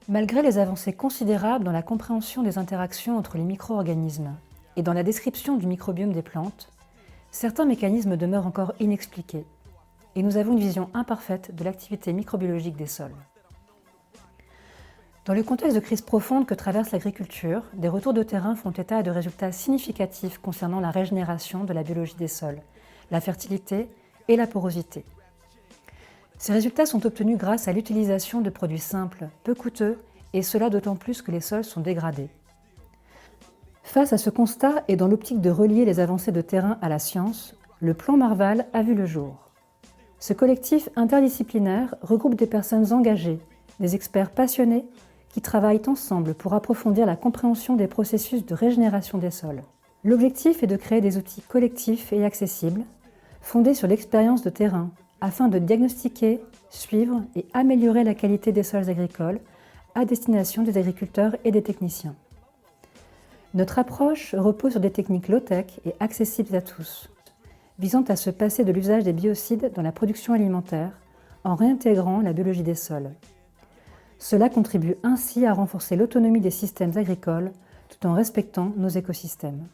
Malgré les avancées considérables dans la compréhension des interactions entre les micro-organismes et dans la description du microbiome des plantes, certains mécanismes demeurent encore inexpliqués et nous avons une vision imparfaite de l'activité microbiologique des sols. Dans le contexte de crise profonde que traverse l'agriculture, des retours de terrain font état de résultats significatifs concernant la régénération de la biologie des sols, la fertilité et la porosité. Ces résultats sont obtenus grâce à l'utilisation de produits simples, peu coûteux, et cela d'autant plus que les sols sont dégradés. Face à ce constat et dans l'optique de relier les avancées de terrain à la science, le plan Marval a vu le jour. Ce collectif interdisciplinaire regroupe des personnes engagées, des experts passionnés qui travaillent ensemble pour approfondir la compréhension des processus de régénération des sols. L'objectif est de créer des outils collectifs et accessibles, fondés sur l'expérience de terrain, afin de diagnostiquer, suivre et améliorer la qualité des sols agricoles à destination des agriculteurs et des techniciens. Notre approche repose sur des techniques low-tech et accessibles à tous, visant à se passer de l'usage des biocides dans la production alimentaire en réintégrant la biologie des sols. Cela contribue ainsi à renforcer l'autonomie des systèmes agricoles tout en respectant nos écosystèmes.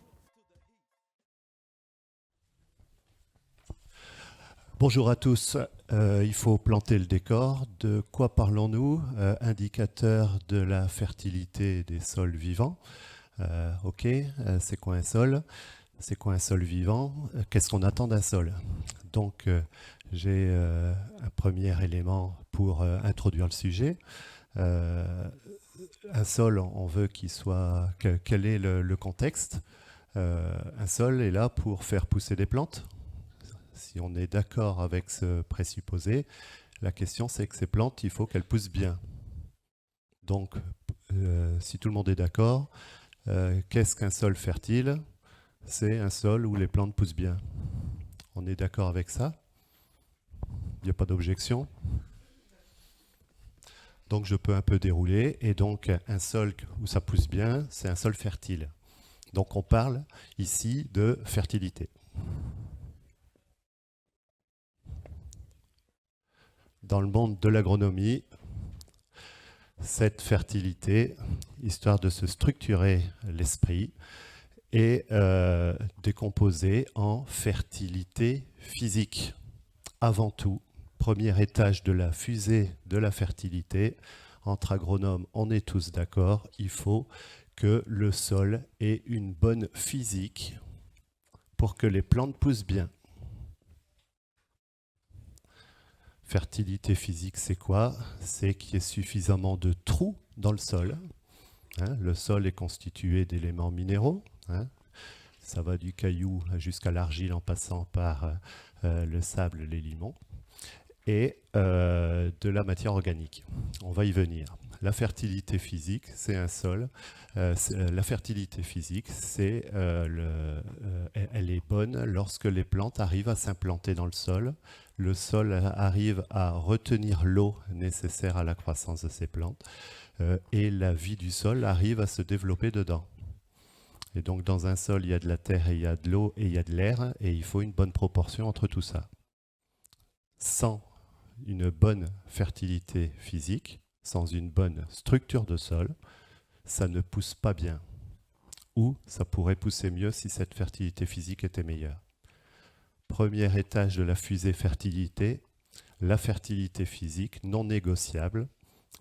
Bonjour à tous. Il faut planter le décor. De quoi parlons-nous? Indicateur de la fertilité des sols vivants. Ok, c'est quoi un sol? C'est quoi un sol vivant? Qu'est-ce qu'on attend d'un sol? Donc, j'ai un premier élément pour introduire le sujet. Un sol, on veut qu'il soit... Quel est le contexte? Un sol est là pour faire pousser des plantes. Si on est d'accord avec ce présupposé, la question c'est que ces plantes, il faut qu'elles poussent bien. Donc, si tout le monde est d'accord, qu'est-ce qu'un sol fertile? C'est un sol où les plantes poussent bien. On est d'accord avec ça? Il n'y a pas d'objection? Donc, je peux un peu dérouler. Et donc, un sol où ça pousse bien, c'est un sol fertile. Donc, on parle ici de fertilité. Dans le monde de l'agronomie, cette fertilité, histoire de se structurer l'esprit, est décomposée en fertilité physique. Avant tout, premier étage de la fusée de la fertilité, entre agronomes, on est tous d'accord, il faut que le sol ait une bonne physique pour que les plantes poussent bien. Fertilité physique, c'est quoi? C'est qu'il y ait suffisamment de trous dans le sol. Le sol est constitué d'éléments minéraux. Ça va du caillou jusqu'à l'argile en passant par le sable, les limons. Et de la matière organique. On va y venir. La fertilité physique, c'est un sol. La fertilité physique, elle est bonne lorsque les plantes arrivent à s'implanter dans le sol. Le sol arrive à retenir l'eau nécessaire à la croissance de ces plantes. Et la vie du sol arrive à se développer dedans. Et donc dans un sol, il y a de la terre, et il y a de l'eau et il y a de l'air. Et il faut une bonne proportion entre tout ça. Sans une bonne fertilité physique, sans une bonne structure de sol, ça ne pousse pas bien. Ou ça pourrait pousser mieux si cette fertilité physique était meilleure. Premier étage de la fusée fertilité, la fertilité physique non négociable.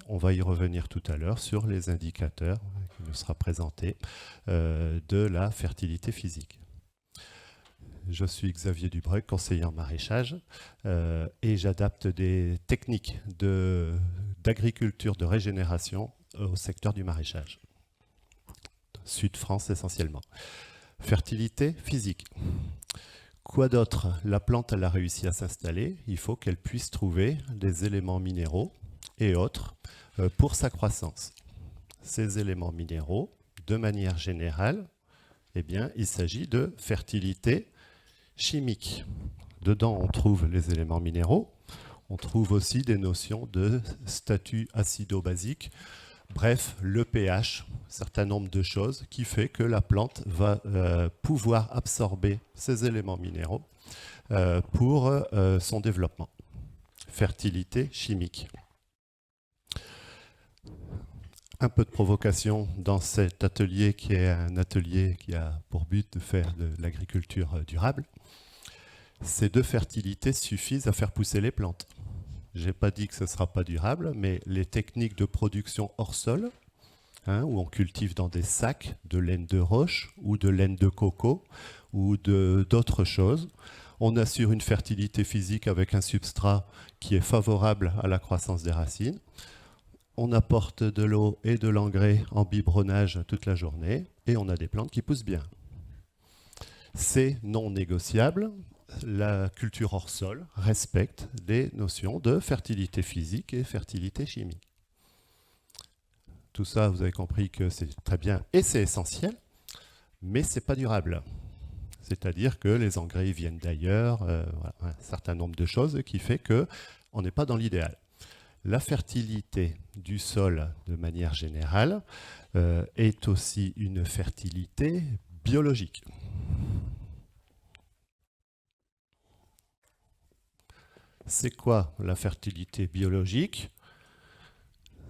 On va y revenir tout à l'heure sur les indicateurs qui nous sera présenté de la fertilité physique. Je suis Xavier Dubreuil, conseiller en maraîchage, et j'adapte des techniques d'agriculture de régénération au secteur du maraîchage. Sud-France essentiellement. Fertilité physique. Quoi d'autre? La plante, elle a réussi à s'installer. Il faut qu'elle puisse trouver des éléments minéraux et autres pour sa croissance. Ces éléments minéraux, de manière générale, eh bien, il s'agit de fertilité chimique. Dedans, on trouve les éléments minéraux. On trouve aussi des notions de statut acido-basique. Bref, le pH, un certain nombre de choses qui fait que la plante va pouvoir absorber ces éléments minéraux pour son développement. Fertilité chimique. un peu de provocation dans cet atelier qui est un atelier qui a pour but de faire de l'agriculture durable. Ces 2 fertilités suffisent à faire pousser les plantes. Je n'ai pas dit que ce ne sera pas durable, mais les techniques de production hors sol, où on cultive dans des sacs de laine de roche ou de laine de coco ou d'autres choses, on assure une fertilité physique avec un substrat qui est favorable à la croissance des racines. On apporte de l'eau et de l'engrais en biberonnage toute la journée et on a des plantes qui poussent bien. C'est non négociable. La culture hors sol respecte les notions de fertilité physique et fertilité chimique. Tout ça, vous avez compris que c'est très bien et c'est essentiel, mais ce n'est pas durable. C'est-à-dire que les engrais viennent d'ailleurs, voilà, un certain nombre de choses qui fait qu'on n'est pas dans l'idéal. La fertilité du sol, de manière générale, est aussi une fertilité biologique. C'est quoi la fertilité biologique?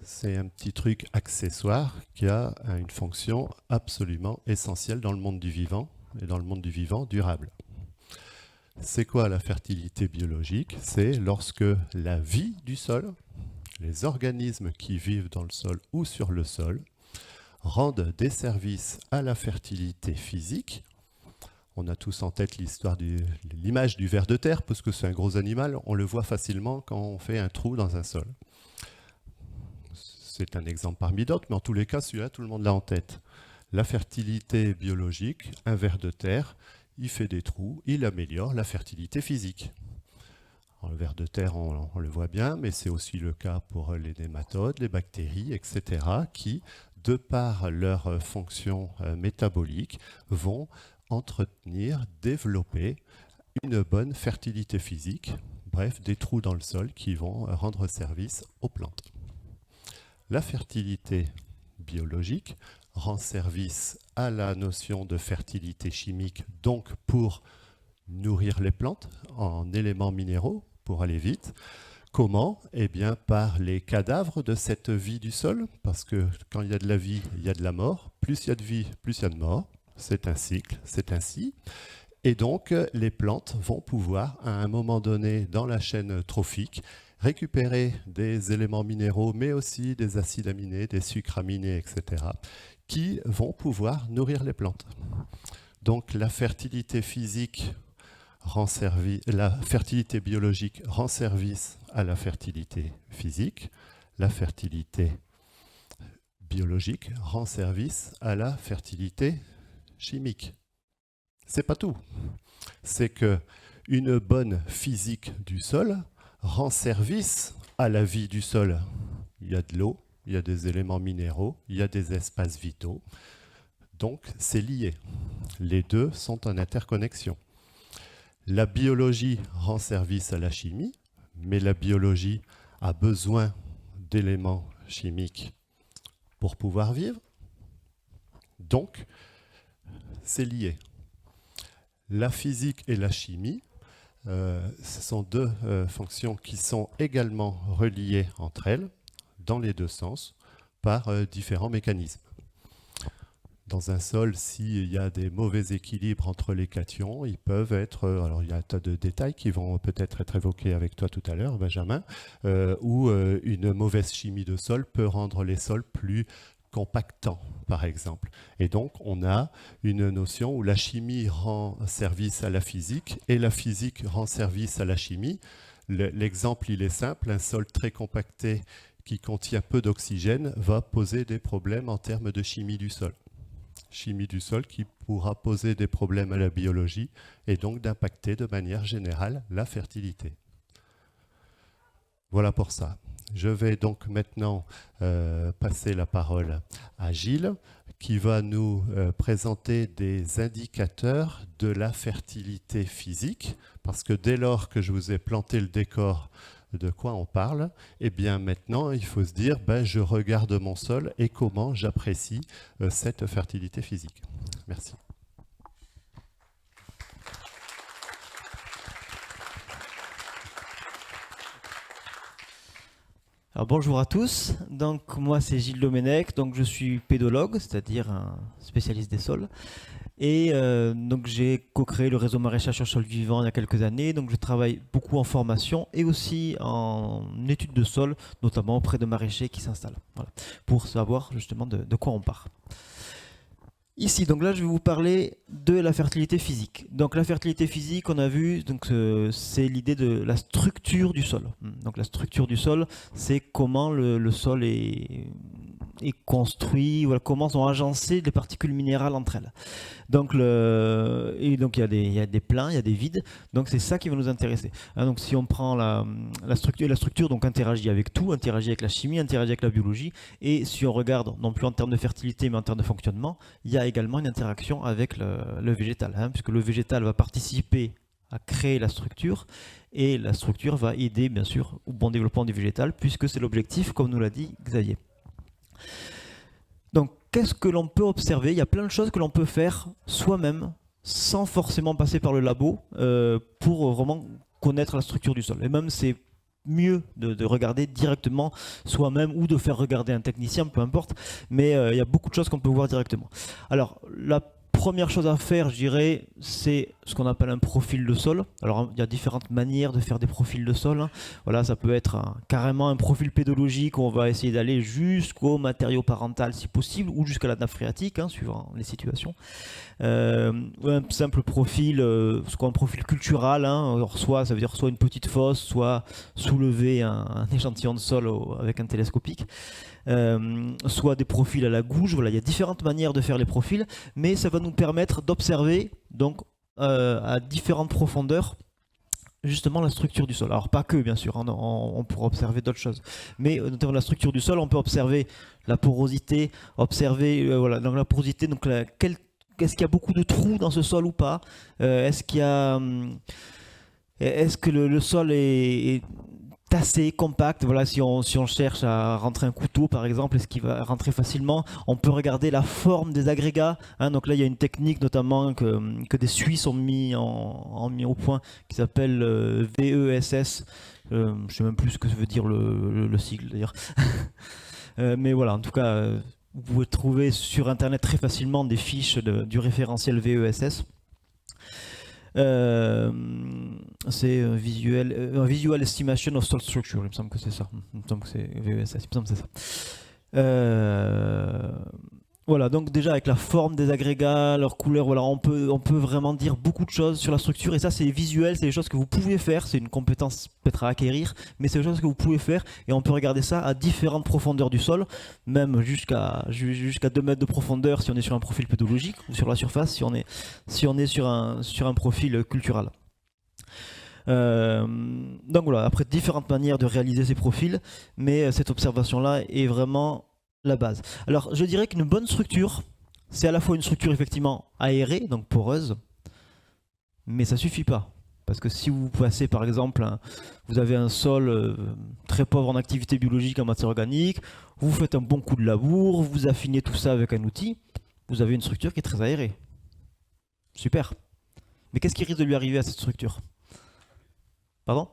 C'est un petit truc accessoire qui a une fonction absolument essentielle dans le monde du vivant et dans le monde du vivant durable. C'est quoi la fertilité biologique? C'est lorsque la vie du sol, les organismes qui vivent dans le sol ou sur le sol, rendent des services à la fertilité physique. On a tous en tête l'image du ver de terre, parce que c'est un gros animal, on le voit facilement quand on fait un trou dans un sol. C'est un exemple parmi d'autres, mais en tous les cas, celui-là, tout le monde l'a en tête. La fertilité biologique, un ver de terre, il fait des trous, il améliore la fertilité physique. Alors, le ver de terre, on le voit bien, mais c'est aussi le cas pour les nématodes, les bactéries, etc., qui, de par leur fonction métabolique, vont entretenir, développer une bonne fertilité physique, bref, des trous dans le sol qui vont rendre service aux plantes. La fertilité biologique rend service à la notion de fertilité chimique, donc pour nourrir les plantes en éléments minéraux, pour aller vite. Comment? Eh bien, par les cadavres de cette vie du sol, parce que quand il y a de la vie, il y a de la mort. Plus il y a de vie, plus il y a de mort. C'est un cycle, c'est ainsi. Et donc, les plantes vont pouvoir, à un moment donné dans la chaîne trophique, récupérer des éléments minéraux, mais aussi des acides aminés, des sucres aminés, etc., qui vont pouvoir nourrir les plantes. Donc, la fertilité physique la fertilité biologique rend service à la fertilité physique. La fertilité biologique rend service à la fertilité chimique. C'est pas tout. C'est que une bonne physique du sol rend service à la vie du sol. Il y a de l'eau, il y a des éléments minéraux, il y a des espaces vitaux. Donc, c'est lié. Les deux sont en interconnexion. La biologie rend service à la chimie, mais la biologie a besoin d'éléments chimiques pour pouvoir vivre. Donc, c'est lié. La physique et la chimie, ce sont deux fonctions qui sont également reliées entre elles, dans les deux sens, par différents mécanismes. Dans un sol, s'il y a des mauvais équilibres entre les cations, ils peuvent être, alors il y a un tas de détails qui vont peut-être être évoqués avec toi tout à l'heure, Benjamin, où une mauvaise chimie de sol peut rendre les sols plus compactants, par exemple. Et donc, on a une notion où la chimie rend service à la physique et la physique rend service à la chimie. L'exemple, il est simple, un sol très compacté qui contient peu d'oxygène va poser des problèmes en termes de chimie du sol. Chimie du sol qui pourra poser des problèmes à la biologie et donc d'impacter de manière générale la fertilité. Voilà pour ça. Je vais donc maintenant passer la parole à Gilles qui va nous présenter des indicateurs de la fertilité physique parce que dès lors que je vous ai planté le décor de quoi on parle, et bien maintenant il faut se dire je regarde mon sol et comment j'apprécie cette fertilité physique. Merci. Alors bonjour à tous, donc moi c'est Gilles Domenech, donc je suis pédologue, c'est-à-dire un spécialiste des sols. Et donc j'ai co-créé le réseau maraîchage sur sol vivant il y a quelques années, donc je travaille beaucoup en formation et aussi en études de sol, notamment auprès de maraîchers qui s'installent, voilà, pour savoir justement de quoi on part. Ici, donc là, je vais vous parler de la fertilité physique. Donc la fertilité physique, on a vu, donc c'est l'idée de la structure du sol. Donc la structure du sol, c'est comment le sol est construit, voilà, comment sont agencées les particules minérales entre elles. Donc, donc il y a des pleins, il y a des vides. Donc c'est ça qui va nous intéresser. Hein, donc si on prend la structure donc interagit avec tout, interagit avec la chimie, interagit avec la biologie. Et si on regarde, non plus en termes de fertilité, mais en termes de fonctionnement, il y a également une interaction avec le végétal, hein, puisque le végétal va participer à créer la structure, et la structure va aider bien sûr au bon développement du végétal, puisque c'est l'objectif, comme nous l'a dit Xavier. Donc, qu'est-ce que l'on peut observer? Il y a plein de choses que l'on peut faire soi-même, sans forcément passer par le labo, pour vraiment connaître la structure du sol. Et même, c'est mieux de regarder directement soi-même ou de faire regarder un technicien, peu importe. Mais il y a beaucoup de choses qu'on peut voir directement. Alors, la première chose à faire, je dirais, c'est ce qu'on appelle un profil de sol. Alors, il y a différentes manières de faire des profils de sol, hein. Voilà, ça peut être carrément un profil pédologique où on va essayer d'aller jusqu'au matériau parental si possible, ou jusqu'à la nappe phréatique, hein, suivant les situations. Un simple profil, ce qu'on un profil cultural, hein. Alors, soit ça veut dire soit une petite fosse, soit soulever un échantillon de sol avec un télescopique. Soit des profils à la gouge. Voilà, il y a différentes manières de faire les profils, mais ça va nous permettre d'observer donc à différentes profondeurs justement la structure du sol. Alors pas que bien sûr, hein, on pourra observer d'autres choses, mais notamment la structure du sol, on peut observer la porosité, observer voilà, donc la porosité, donc est-ce qu'il y a beaucoup de trous dans ce sol ou pas, est-ce que le sol est assez compact, voilà, si on cherche à rentrer un couteau par exemple, est-ce qu'il va rentrer facilement? On peut regarder la forme des agrégats, hein, donc là il y a une technique notamment que des Suisses ont mis au point, qui s'appelle VESS, je ne sais même plus ce que veut dire le sigle d'ailleurs. Mais voilà, en tout cas, vous pouvez trouver sur internet très facilement des fiches du référentiel VESS. C'est visual estimation of soil structure, il me semble que c'est ça. Il me semble que c'est VESS, il me semble que c'est ça. Voilà, donc déjà avec la forme des agrégats, leur couleur, voilà, on peut vraiment dire beaucoup de choses sur la structure, et ça c'est visuel, c'est des choses que vous pouvez faire, c'est une compétence peut-être à acquérir, mais c'est des choses que vous pouvez faire, et on peut regarder ça à différentes profondeurs du sol, même jusqu'à 2 mètres de profondeur si on est sur un profil pédologique, ou sur la surface si on est sur un profil cultural. Donc voilà, après différentes manières de réaliser ces profils, mais cette observation-là est vraiment la base. Alors je dirais qu'une bonne structure, c'est à la fois une structure effectivement aérée, donc poreuse, mais ça suffit pas. Parce que si vous passez par exemple, vous avez un sol très pauvre en activité biologique, en matière organique, vous faites un bon coup de labour, vous affinez tout ça avec un outil, vous avez une structure qui est très aérée. Super. Mais qu'est-ce qui risque de lui arriver à cette structure? Pardon?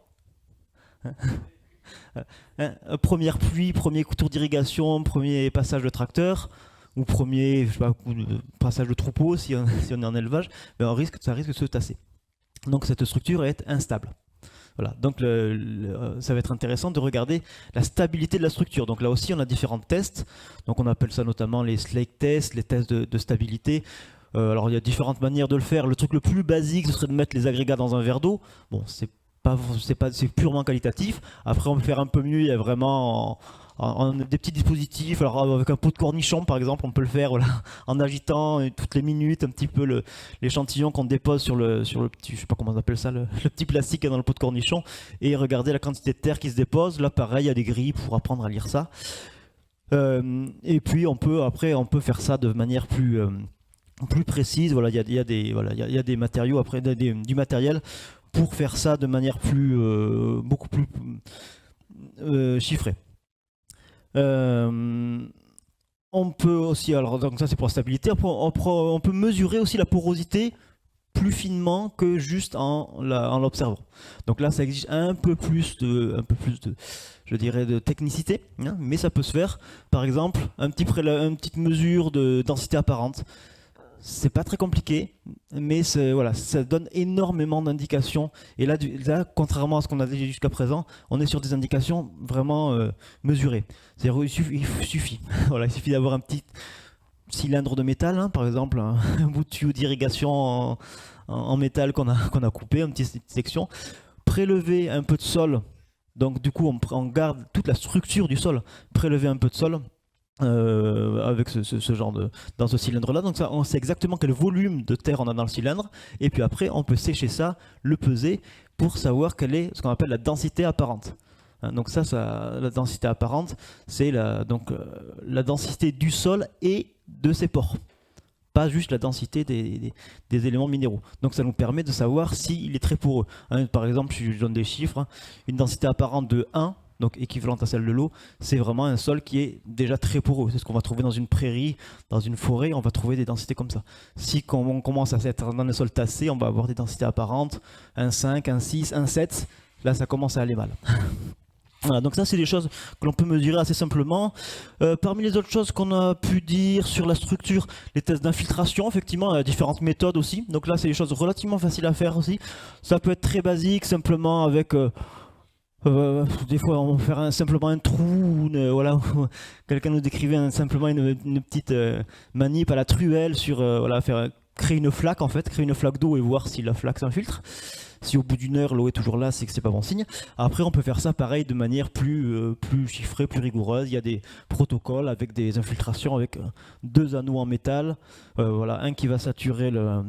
Première pluie, premier tour d'irrigation, premier passage de tracteur, ou premier passage de troupeau si on est en élevage, ben ça risque de se tasser. Donc cette structure est instable. Voilà. Donc ça va être intéressant de regarder la stabilité de la structure. Donc là aussi on a différents tests. Donc on appelle ça notamment les slake tests, les tests de stabilité. Alors il y a différentes manières de le faire. Le truc le plus basique, ce serait de mettre les agrégats dans un verre d'eau. Bon, c'est purement qualitatif. Après on peut faire un peu mieux, il y a vraiment des petits dispositifs. Alors avec un pot de cornichon par exemple, on peut le faire, voilà, en agitant toutes les minutes un petit peu l'échantillon qu'on dépose sur le petit, je sais pas comment on appelle ça, le petit plastique dans le pot de cornichon, et regarder la quantité de terre qui se dépose. Là pareil, il y a des grilles pour apprendre à lire ça. Et puis on peut faire ça de manière plus précise. Voilà, il y a des matériaux, après du matériel pour faire ça de manière beaucoup plus chiffrée. On peut aussi, alors donc ça c'est pour la stabilité, on peut mesurer aussi la porosité plus finement que juste en l'observant. Donc là, ça exige un peu plus de je dirais, de technicité, hein, mais ça peut se faire. Par exemple, une petite mesure de densité apparente. C'est pas très compliqué, mais voilà, ça donne énormément d'indications. Et là, contrairement à ce qu'on a dit jusqu'à présent, on est sur des indications vraiment mesurées. C'est-à-dire il suffit voilà, il suffit d'avoir un petit cylindre de métal, hein, par exemple, un bout de tuyau d'irrigation en métal qu'on a coupé, une petite section, prélever un peu de sol. Donc du coup, on garde toute la structure du sol, prélever un peu de sol. Avec ce genre dans ce cylindre là, donc ça, on sait exactement quel volume de terre on a dans le cylindre, et puis après on peut sécher ça, le peser pour savoir quelle est ce qu'on appelle la densité apparente, hein. Donc la densité apparente, c'est la densité du sol et de ses pores, pas juste la densité des éléments minéraux. Donc ça nous permet de savoir s'il est très poreux, hein. Par exemple, je donne des chiffres, hein. Une densité apparente de 1, donc équivalente à celle de l'eau, c'est vraiment un sol qui est déjà très poreux. C'est ce qu'on va trouver dans une prairie, dans une forêt, on va trouver des densités comme ça. Si on commence à être dans un sol tassé, on va avoir des densités apparentes, 1,5, 1,6, 1,7, là ça commence à aller mal. Voilà, donc ça c'est des choses que l'on peut mesurer assez simplement. Parmi les autres choses qu'on a pu dire sur la structure, les tests d'infiltration, effectivement, il y a différentes méthodes aussi. Donc là c'est des choses relativement faciles à faire aussi. Ça peut être très basique, simplement avec... des fois on va faire simplement un trou, voilà, quelqu'un nous décrivait simplement une petite manip à la truelle sur voilà, créer une flaque en fait, créer une flaque d'eau et voir si la flaque s'infiltre. Si au bout d'une heure l'eau est toujours là, c'est que c'est pas bon signe. Après on peut faire ça pareil de manière plus chiffrée, plus rigoureuse. Il y a des protocoles avec des infiltrations avec 2 anneaux en métal, voilà, un qui va saturer le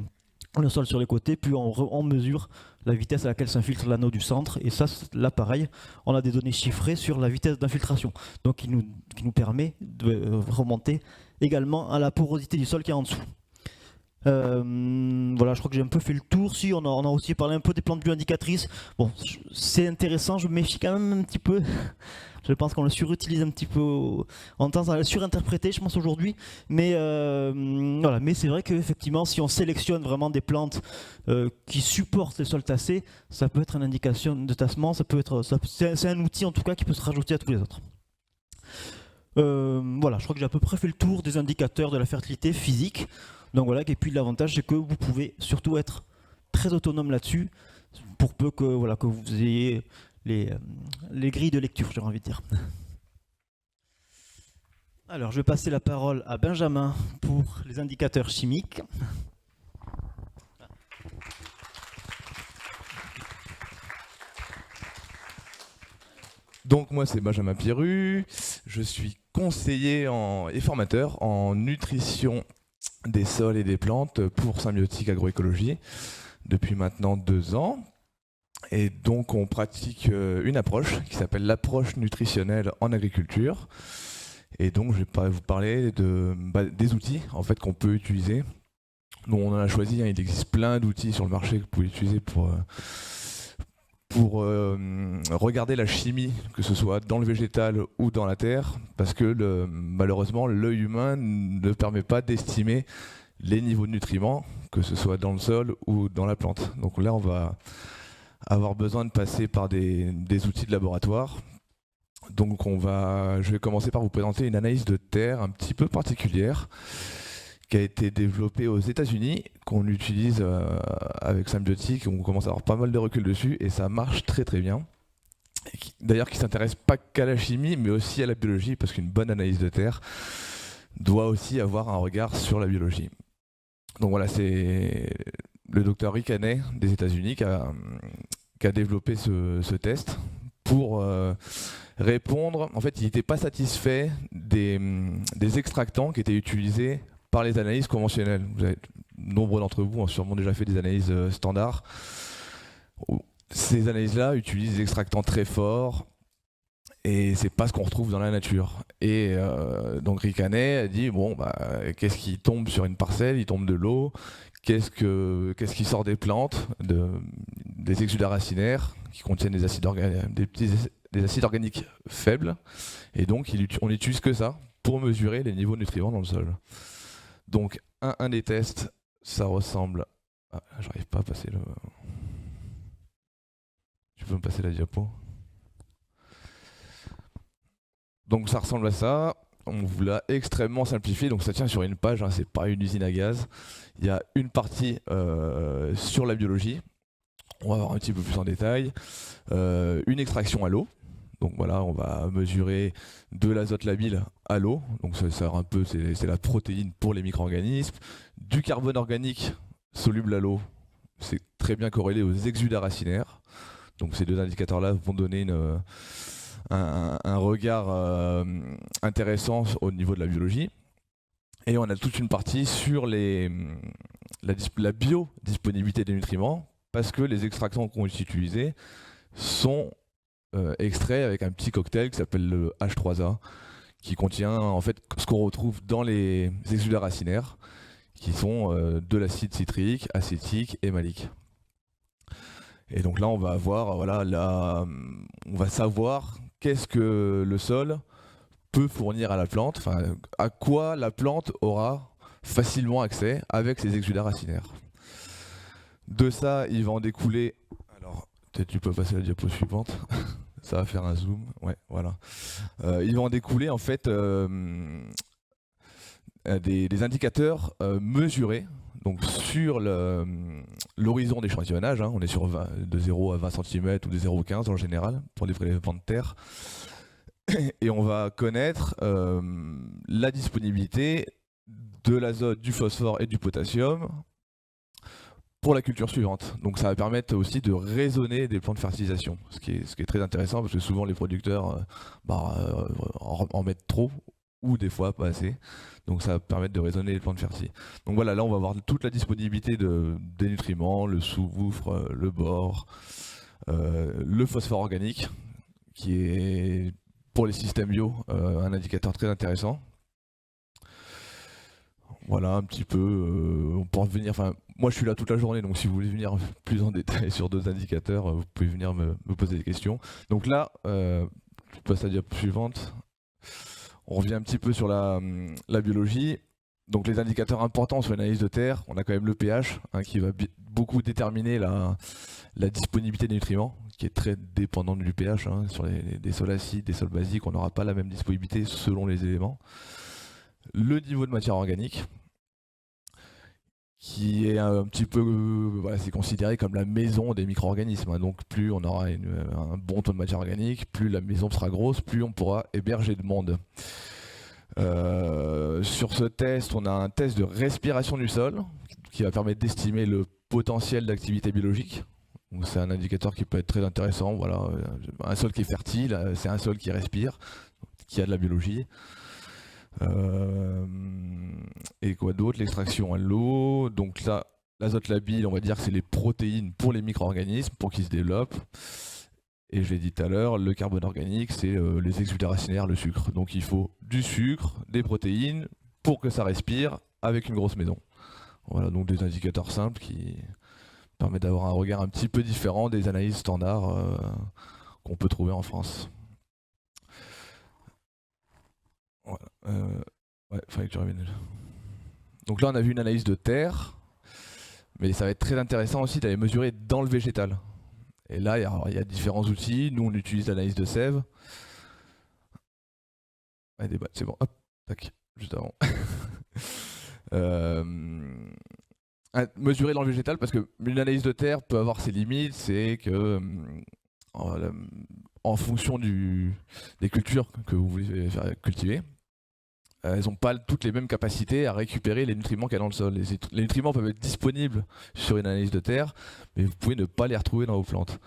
sol sur les côtés, puis on mesure la vitesse à laquelle s'infiltre l'anneau du centre, et ça, là pareil, on a des données chiffrées sur la vitesse d'infiltration, donc qui nous permet de remonter également à la porosité du sol qui est en dessous. Voilà, je crois que j'ai un peu fait le tour. Si, on a aussi parlé un peu des plantes bioindicatrices. Bon, c'est intéressant, je me méfie quand même un petit peu. Je pense qu'on le surutilise un petit peu, on tend à le surinterpréter, je pense, aujourd'hui. Mais voilà, mais c'est vrai qu'effectivement, si on sélectionne vraiment des plantes qui supportent les sols tassés, ça peut être une indication de tassement. C'est un outil en tout cas qui peut se rajouter à tous les autres. Voilà, je crois que j'ai à peu près fait le tour des indicateurs de la fertilité physique. Donc voilà, et puis l'avantage c'est que vous pouvez surtout être très autonome là-dessus, pour peu que, voilà, que vous ayez les grilles de lecture, j'ai envie de dire. Alors je vais passer la parole à Benjamin pour les indicateurs chimiques. Donc moi c'est Benjamin Pierru, je suis conseiller et formateur en nutrition des sols et des plantes pour Symbiotique Agroécologie depuis maintenant 2 ans. Et donc on pratique une approche qui s'appelle l'approche nutritionnelle en agriculture. Et donc je vais vous parler des outils en fait qu'on peut utiliser. Donc on en a choisi, hein, il existe plein d'outils sur le marché que vous pouvez utiliser pour regarder la chimie, que ce soit dans le végétal ou dans la terre, parce que malheureusement l'œil humain ne permet pas d'estimer les niveaux de nutriments, que ce soit dans le sol ou dans la plante. Donc là on va avoir besoin de passer par des outils de laboratoire. Donc je vais commencer par vous présenter une analyse de terre un petit peu particulière qui a été développée aux États-Unis, qu'on utilise avec Symbiotique, on commence à avoir pas mal de recul dessus et ça marche très très bien. D'ailleurs, qui s'intéresse pas qu'à la chimie, mais aussi à la biologie, parce qu'une bonne analyse de terre doit aussi avoir un regard sur la biologie. Donc voilà, c'est le docteur Rick Haney des États-Unis qui a développé ce test pour répondre. En fait, il n'était pas satisfait des extractants qui étaient utilisés par les analyses conventionnelles. Nombre d'entre vous ont sûrement déjà fait des analyses standards. Ces analyses-là utilisent des extractants très forts et c'est pas ce qu'on retrouve dans la nature. Et donc Rick Haney a dit bon, qu'est-ce qui tombe sur une parcelle? Il tombe de l'eau. Qu'est-ce qui sort des plantes? Des exudats racinaires qui contiennent des acides organiques faibles. Et donc on n'utilise que ça pour mesurer les niveaux de nutriments dans le sol. Donc un des tests, ça ressemble Ah, j'arrive pas à passer le... Tu peux me passer la diapo? Donc ça ressemble à ça. On vous l'a extrêmement simplifié, donc ça tient sur une page, hein, c'est pas une usine à gaz. Il y a une partie sur la biologie, on va voir un petit peu plus en détail. Une extraction à l'eau, donc voilà, on va mesurer de l'azote labile à l'eau, donc ça sert un peu, c'est la protéine pour les micro-organismes. Du carbone organique soluble à l'eau, c'est très bien corrélé aux exudats racinaires. Donc ces deux indicateurs-là vont donner un regard intéressant au niveau de la biologie. Et on a toute une partie sur la biodisponibilité des nutriments, parce que les extractants qu'on va utiliser sont extraits avec un petit cocktail qui s'appelle le H3A, qui contient en fait ce qu'on retrouve dans les exudats racinaires, qui sont de l'acide citrique, acétique et malique. Et donc là, on va avoir, on va savoir qu'est-ce que le sol peut fournir à la plante, enfin à quoi la plante aura facilement accès avec ses exudats racinaires. De ça, il va en découler. Alors, peut-être tu peux passer la diapo suivante. Ça va faire un zoom. Ouais, voilà. Il va en découler en fait des indicateurs mesurés. Donc sur l'horizon d'échantillonnage, hein, on est sur de 0 à 20 cm ou de 0,15 en général pour les prélèvements de terre. Et on va connaître la disponibilité de l'azote, du phosphore et du potassium pour la culture suivante. Donc ça va permettre aussi de raisonner des plans de fertilisation, ce qui est très intéressant parce que souvent les producteurs en mettent trop ou des fois pas assez. Donc ça va permettre de raisonner les plans de fertilisation. Donc voilà, là on va voir toute la disponibilité des nutriments, le soufre, le bore, le phosphore organique, qui est pour les systèmes bio un indicateur très intéressant. Voilà un petit peu, on peut revenir, moi je suis là toute la journée, donc si vous voulez venir plus en détail sur d'autres indicateurs, vous pouvez venir me poser des questions. Donc là, je passe à la diapo suivante. On revient un petit peu sur la biologie. Donc les indicateurs importants sur l'analyse de terre, on a quand même le pH, hein, qui va beaucoup déterminer la disponibilité des nutriments, qui est très dépendante du pH. Hein. Sur des sols acides, des sols basiques, on n'aura pas la même disponibilité selon les éléments. Le niveau de matière organique, qui est un petit peu, c'est considéré comme la maison des micro-organismes. Hein. Donc plus on aura un bon taux de matière organique, plus la maison sera grosse, plus on pourra héberger de monde. Sur ce test, on a un test de respiration du sol qui va permettre d'estimer le potentiel d'activité biologique. C'est un indicateur qui peut être très intéressant. Voilà, un sol qui est fertile, c'est un sol qui respire, qui a de la biologie. Et quoi d'autre? L'extraction à l'eau. Donc là, l'azote labile, on va dire que c'est les protéines pour les micro-organismes pour qu'ils se développent. Et je l'ai dit tout à l'heure, le carbone organique, c'est les exudats racinaires, le sucre. Donc il faut du sucre, des protéines pour que ça respire avec une grosse maison. Voilà, donc des indicateurs simples qui permettent d'avoir un regard un petit peu différent des analyses standards qu'on peut trouver en France. Voilà. Ouais, fallait que tu reviennes. Donc là, on a vu une analyse de terre, mais ça va être très intéressant aussi d'aller mesurer dans le végétal. Et là, il y a différents outils. Nous, on utilise l'analyse de sève. C'est bon, hop, tac, juste avant. Mesurer dans le végétal, parce qu'une analyse de terre peut avoir ses limites, c'est que en fonction des cultures que vous voulez faire cultiver, elles n'ont pas toutes les mêmes capacités à récupérer les nutriments qu'il y a dans le sol. Les nutriments peuvent être disponibles sur une analyse de terre, mais vous pouvez ne pas les retrouver dans vos plantes.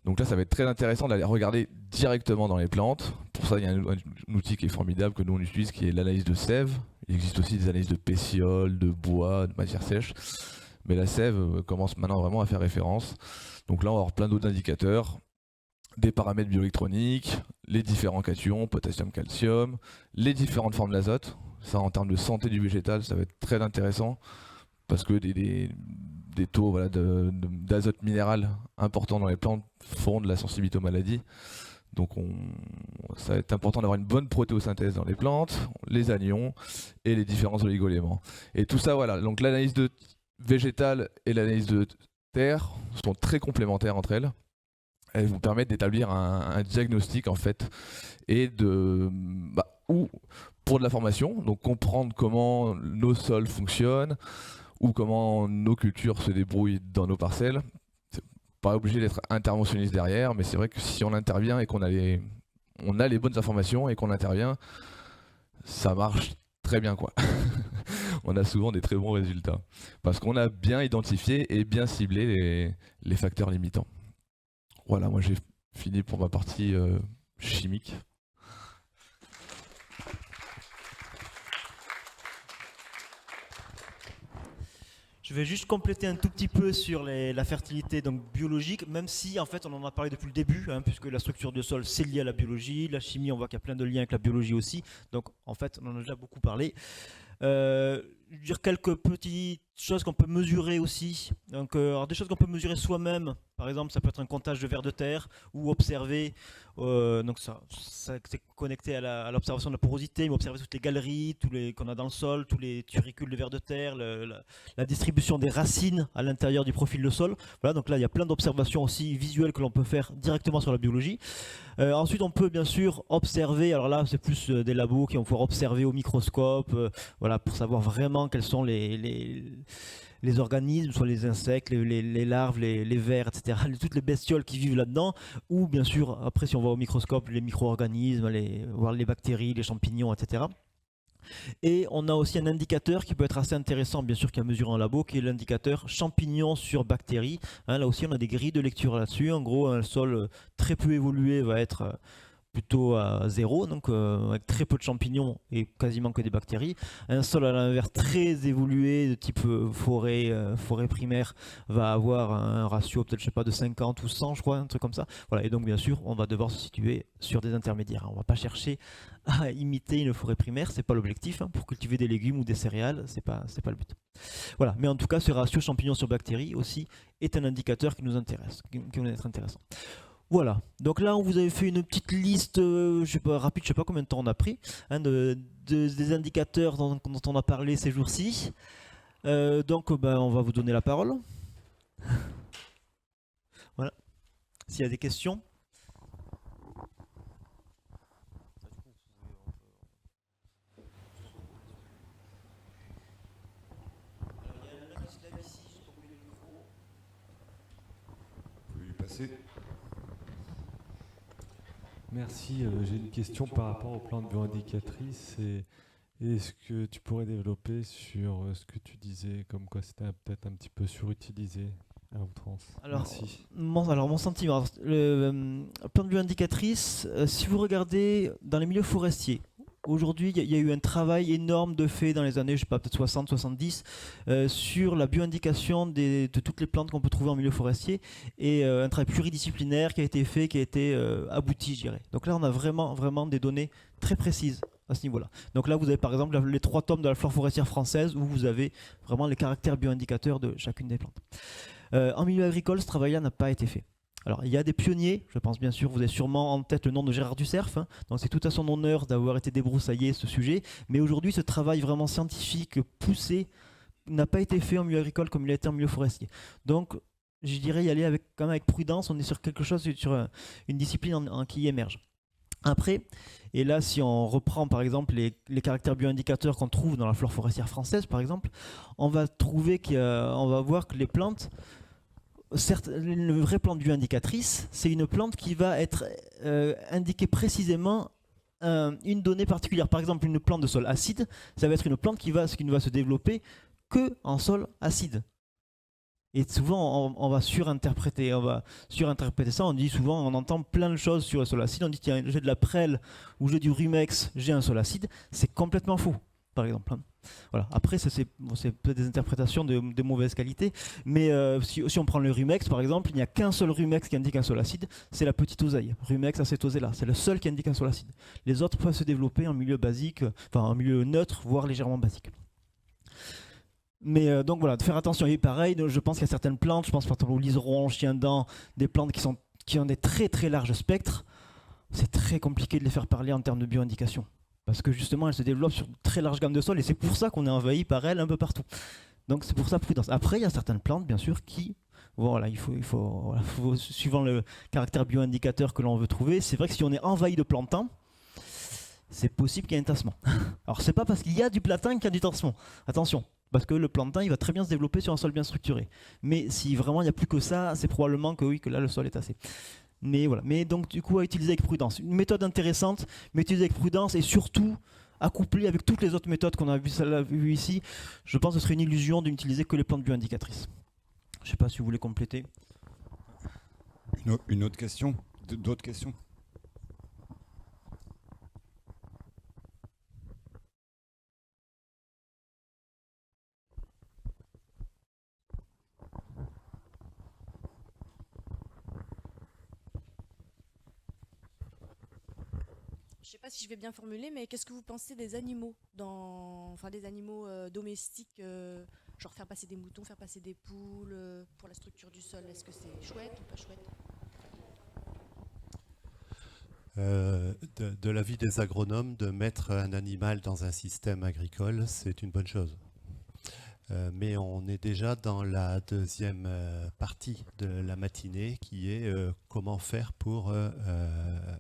Donc là, ça va être très intéressant d'aller regarder directement dans les plantes. Pour ça, il y a un outil qui est formidable que nous on utilise, qui est l'analyse de sève. Il existe aussi des analyses de pétiole, de bois, de matière sèche. Mais la sève commence maintenant vraiment à faire référence. Donc là, on va avoir plein d'autres indicateurs. Des paramètres bioélectroniques, les différents cations, potassium, calcium, les différentes formes d'azote. Ça, en termes de santé du végétal, ça va être très intéressant parce que des taux d'azote minéral importants dans les plantes font de la sensibilité aux maladies. Donc ça va être important d'avoir une bonne protéosynthèse dans les plantes, les anions et les différents oligoéléments. Et tout ça, voilà. Donc l'analyse de végétale et l'analyse de terre sont très complémentaires entre elles. Elles vous permettent d'établir un diagnostic en fait et ou pour de la formation, donc comprendre comment nos sols fonctionnent ou comment nos cultures se débrouillent dans nos parcelles. C'est pas obligé d'être interventionniste derrière, mais c'est vrai que si on intervient et qu'on a les bonnes informations et qu'on intervient, ça marche très bien quoi. On a souvent des très bons résultats parce qu'on a bien identifié et bien ciblé les facteurs limitants. Voilà, moi j'ai fini pour ma partie chimique. Je vais juste compléter un tout petit peu sur la fertilité donc biologique, même si en fait on en a parlé depuis le début, puisque la structure du sol c'est lié à la biologie, la chimie on voit qu'il y a plein de liens avec la biologie aussi, donc en fait on en a déjà beaucoup parlé. Je veux dire quelques petites choses qu'on peut mesurer aussi. Donc, alors des choses qu'on peut mesurer soi-même, par exemple ça peut être un comptage de vers de terre ou observer, donc ça c'est connecté à l'observation de la porosité, mais observer toutes les galeries qu'on a dans le sol, tous les turicules de vers de terre, la distribution des racines à l'intérieur du profil de sol. Voilà, donc là il y a plein d'observations aussi visuelles que l'on peut faire directement sur la biologie. Ensuite on peut bien sûr observer, alors là c'est plus des labos qui vont pouvoir observer au microscope, voilà, pour savoir vraiment quels sont les organismes, soit les insectes, les larves, les vers, etc., toutes les bestioles qui vivent là-dedans, ou bien sûr, après si on voit au microscope, les micro-organismes, voir les bactéries, les champignons, etc. Et on a aussi un indicateur qui peut être assez intéressant, bien sûr, qui a mesuré en labo, qui est l'indicateur champignon sur bactéries. Là aussi, on a des grilles de lecture là-dessus. En gros, un sol très peu évolué va être plutôt à 0, donc avec très peu de champignons et quasiment que des bactéries. Un sol à l'inverse très évolué de type forêt primaire va avoir un ratio peut-être je sais pas de 50 ou 100 je crois, un truc comme ça. Voilà, et donc bien sûr on va devoir se situer sur des intermédiaires. On va pas chercher à imiter une forêt primaire, c'est pas l'objectif, pour cultiver des légumes ou des céréales, c'est pas le but. Voilà, mais en tout cas ce ratio champignons sur bactéries aussi est un indicateur qui nous intéresse, qui va être intéressant. Voilà, donc là on vous avait fait une petite liste rapide, je sais pas combien de temps on a pris, des indicateurs dont on a parlé ces jours-ci. Donc on va vous donner la parole. Voilà, s'il y a des questions. Vous pouvez lui passer. Merci, j'ai une question par rapport aux plantes bioindicatrices. Est-ce que tu pourrais développer sur ce que tu disais, comme quoi c'était peut-être un petit peu surutilisé à outrance? Merci. Mon sentiment, plante bioindicatrice, si vous regardez dans les milieux forestiers, aujourd'hui, il y a eu un travail énorme de fait dans les années, je sais pas, peut-être 60, 70, sur la bioindication de toutes les plantes qu'on peut trouver en milieu forestier, et un travail pluridisciplinaire qui a été fait, qui a été abouti, je dirais. Donc là, on a vraiment des données très précises à ce niveau-là. Donc là, vous avez par exemple les 3 tomes de la flore forestière française, où vous avez vraiment les caractères bioindicateurs de chacune des plantes. En milieu agricole, ce travail-là n'a pas été fait. Alors, il y a des pionniers, je pense bien sûr, vous avez sûrement en tête le nom de Gérard Ducerf, donc c'est tout à son honneur d'avoir été débroussaillé ce sujet, mais aujourd'hui, ce travail vraiment scientifique poussé n'a pas été fait en milieu agricole comme il a été en milieu forestier. Donc, je dirais y aller quand même avec prudence, on est sur quelque chose, sur une discipline qui émerge. Après, et là si on reprend par exemple les caractères bioindicateurs qu'on trouve dans la flore forestière française par exemple, on va voir que les plantes, certes, une vraie plante bioindicatrice, c'est une plante qui va être indiquée précisément une donnée particulière. Par exemple, une plante de sol acide, ça va être une plante qui ne va se développer que en sol acide. Et souvent, on va surinterpréter ça. On dit souvent, on entend plein de choses sur le sol acide. On dit, tiens, j'ai de la prêle ou j'ai du rumex, j'ai un sol acide. C'est complètement faux, par exemple. Voilà. Après, c'est peut-être des interprétations de mauvaise qualité, mais si on prend le rumex, par exemple, il n'y a qu'un seul rumex qui indique un sol acide, c'est la petite oseille, rumex acetosella. C'est le seul qui indique un sol acide. Les autres peuvent se développer en milieu basique, enfin en milieu neutre, voire légèrement basique. Mais donc voilà, de faire attention. Et pareil, je pense qu'il y a certaines plantes, je pense par exemple au liseron, chien-dent, des plantes qui ont des très très larges spectres. C'est très compliqué de les faire parler en termes de bioindication. Parce que justement, elles se développent sur une très large gamme de sols et c'est pour ça qu'on est envahi par elles un peu partout. Donc c'est pour ça prudence. Après, il y a certaines plantes, bien sûr, qui... Voilà, il faut, suivant le caractère bioindicateur que l'on veut trouver, c'est vrai que si on est envahi de plantains, c'est possible qu'il y ait un tassement. Alors c'est pas parce qu'il y a du plantain qu'il y a du tassement. Attention, parce que le plantain il va très bien se développer sur un sol bien structuré. Mais si vraiment il n'y a plus que ça, c'est probablement que oui, que là le sol est tassé. Mais voilà. Mais donc du coup à utiliser avec prudence. Une méthode intéressante, mais utiliser avec prudence et surtout accouplée avec toutes les autres méthodes qu'on a vues ici. Je pense que ce serait une illusion de n'utiliser que les plantes bioindicatrices. Je ne sais pas si vous voulez compléter. Une autre question? D'autres questions? Je ne sais pas si je vais bien formuler, mais qu'est-ce que vous pensez des animaux, des animaux domestiques, genre faire passer des moutons, faire passer des poules pour la structure du sol? Est-ce que c'est chouette ou pas chouette? De l'avis des agronomes, de mettre un animal dans un système agricole, c'est une bonne chose. Mais on est déjà dans la deuxième partie de la matinée qui est comment faire pour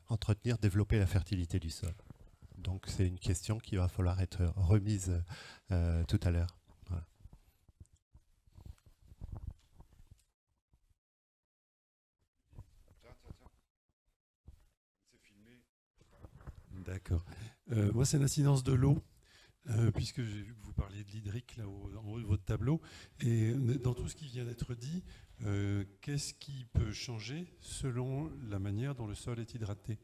entretenir, développer la fertilité du sol. Donc c'est une question qui va falloir être remise tout à l'heure. Voilà. D'accord. Moi, c'est l'incidence de l'eau, puisque j'ai vu que vous parliez de l'hydrique là en haut de votre tableau. Et dans tout ce qui vient d'être dit, qu'est-ce qui peut changer selon la manière dont le sol est hydraté?